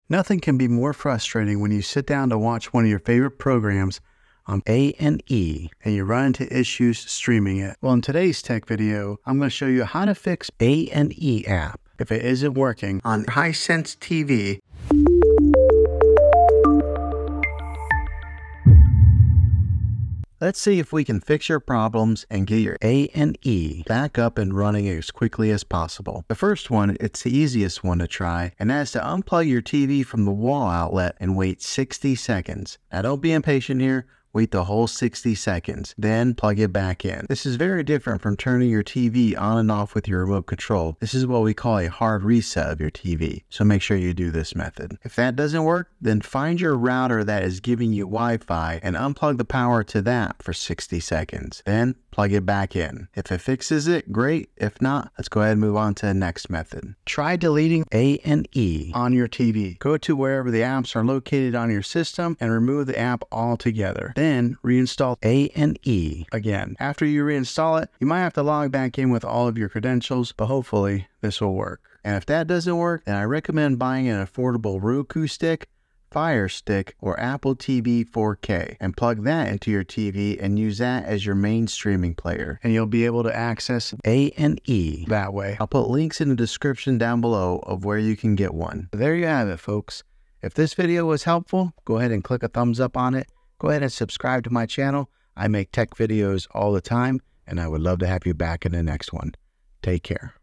Nothing can be more frustrating when you sit down to watch one of your favorite programs on A&E and you run into issues streaming it. Well, in today's tech video, I'm going to show you how to fix A&E app if it isn't working on Hisense TV. Let's see if we can fix your problems and get your A&E back up and running as quickly as possible. The first one, it's the easiest one to try, and that is to unplug your TV from the wall outlet and wait 60 seconds. Now don't be impatient here. Wait the whole 60 seconds, then plug it back in. This is very different from turning your TV on and off with your remote control. This is what we call a hard reset of your TV, so make sure you do this method. If that doesn't work, then find your router that is giving you Wi-Fi and unplug the power to that for 60 seconds. Then plug it back in. If it fixes it, great. If not, let's go ahead and move on to the next method. Try deleting A&E on your TV. Go to wherever the apps are located on your system and remove the app altogether. Then reinstall A&E again. After you reinstall it, you might have to log back in with all of your credentials, but hopefully this will work. And if that doesn't work, then I recommend buying an affordable Roku stick, Fire Stick, or Apple TV 4K and plug that into your TV and use that as your main streaming player, and you'll be able to access A&E that way. I'll put links in the description down below of where you can get one. There you have it, folks. If this video was helpful, go ahead and click a thumbs up on it. Go ahead and subscribe to my channel. I make tech videos all the time, and I would love to have you back in the next one. Take care.